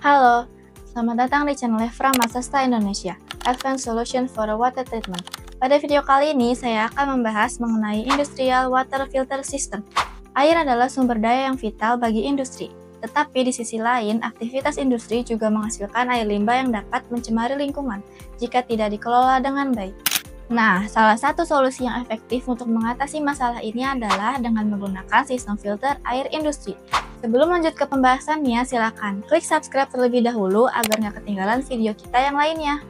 Halo, selamat datang di channel Evra Masasta Indonesia, Advanced Solution for Water Treatment. Pada video kali ini, saya akan membahas mengenai Industrial Water Filter System. Air adalah sumber daya yang vital bagi industri, tetapi di sisi lain, aktivitas industri juga menghasilkan air limbah yang dapat mencemari lingkungan jika tidak dikelola dengan baik. Nah, salah satu solusi yang efektif untuk mengatasi masalah ini adalah dengan menggunakan sistem filter air industri. Sebelum lanjut ke pembahasannya, silakan klik subscribe terlebih dahulu agar nggak ketinggalan video kita yang lainnya.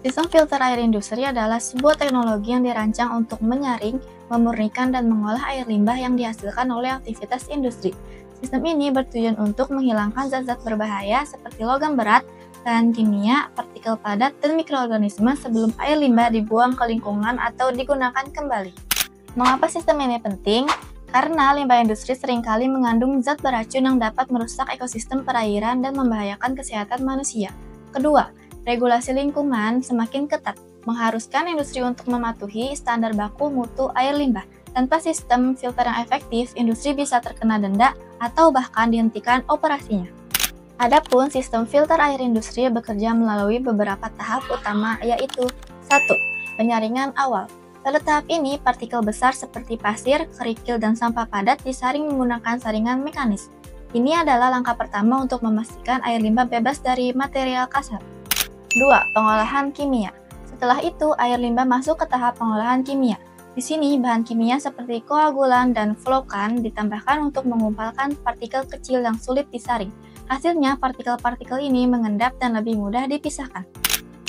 Sistem filter air industri adalah sebuah teknologi yang dirancang untuk menyaring, memurnikan, dan mengolah air limbah yang dihasilkan oleh aktivitas industri. Sistem ini bertujuan untuk menghilangkan zat-zat berbahaya seperti logam berat, bahan kimia, partikel padat, dan mikroorganisme sebelum air limbah dibuang ke lingkungan atau digunakan kembali. Mengapa sistem ini penting? Karena limbah industri seringkali mengandung zat beracun yang dapat merusak ekosistem perairan dan membahayakan kesehatan manusia. Kedua, regulasi lingkungan semakin ketat, mengharuskan industri untuk mematuhi standar baku mutu air limbah. Tanpa sistem filter yang efektif, industri bisa terkena denda atau bahkan dihentikan operasinya. Adapun sistem filter air industri bekerja melalui beberapa tahap utama, yaitu 1. Penyaringan awal. Pada tahap ini, partikel besar seperti pasir, kerikil, dan sampah padat disaring menggunakan saringan mekanis. Ini adalah langkah pertama untuk memastikan air limbah bebas dari material kasar. 2. Pengolahan kimia. Setelah itu, air limbah masuk ke tahap pengolahan kimia. Di sini, bahan kimia seperti koagulan dan flokan ditambahkan untuk mengumpalkan partikel kecil yang sulit disaring. Hasilnya, partikel-partikel ini mengendap dan lebih mudah dipisahkan.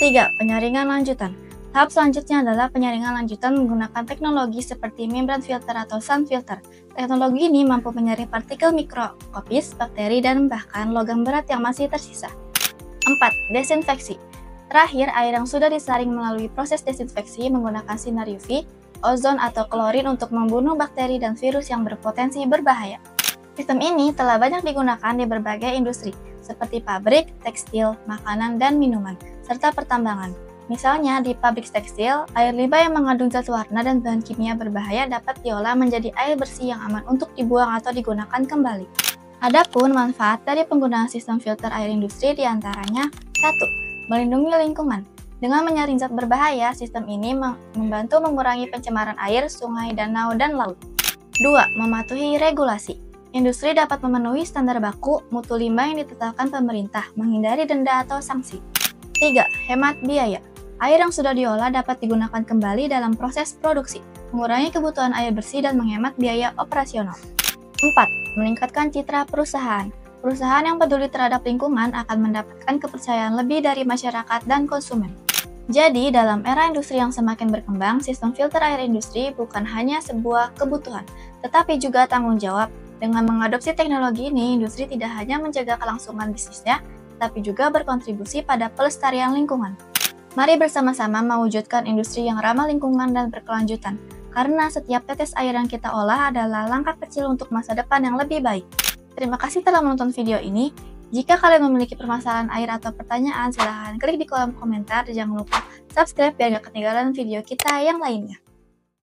3. Penyaringan lanjutan. Tahap selanjutnya adalah penyaringan lanjutan menggunakan teknologi seperti membran filter atau sun filter. Teknologi ini mampu menyaring partikel mikroskopis, bakteri, dan bahkan logam berat yang masih tersisa. 4. Desinfeksi. Terakhir, air yang sudah disaring melalui proses desinfeksi menggunakan sinar UV, ozon, atau klorin untuk membunuh bakteri dan virus yang berpotensi berbahaya. Sistem ini telah banyak digunakan di berbagai industri, seperti pabrik, tekstil, makanan, dan minuman, serta pertambangan. Misalnya, di pabrik tekstil, air limbah yang mengandung zat warna dan bahan kimia berbahaya dapat diolah menjadi air bersih yang aman untuk dibuang atau digunakan kembali. Adapun manfaat dari penggunaan sistem filter air industri diantaranya 1. Melindungi lingkungan. Dengan menyaring zat berbahaya, sistem ini membantu mengurangi pencemaran air, sungai, danau, dan laut. 2. Mematuhi regulasi. Industri dapat memenuhi standar baku mutu limbah yang ditetapkan pemerintah, menghindari denda atau sanksi. 3. Hemat biaya. Air yang sudah diolah dapat digunakan kembali dalam proses produksi, mengurangi kebutuhan air bersih dan menghemat biaya operasional. 4. Meningkatkan citra perusahaan. Perusahaan yang peduli terhadap lingkungan akan mendapatkan kepercayaan lebih dari masyarakat dan konsumen. Jadi, dalam era industri yang semakin berkembang, sistem filter air industri bukan hanya sebuah kebutuhan, tetapi juga tanggung jawab. Dengan mengadopsi teknologi ini, industri tidak hanya menjaga kelangsungan bisnisnya, tetapi juga berkontribusi pada pelestarian lingkungan. Mari bersama-sama mewujudkan industri yang ramah lingkungan dan berkelanjutan, karena setiap tetes air yang kita olah adalah langkah kecil untuk masa depan yang lebih baik. Terima kasih telah menonton video ini. Jika kalian memiliki permasalahan air atau pertanyaan, silahkan klik di kolom komentar. Jangan lupa subscribe biar gak ketinggalan video kita yang lainnya.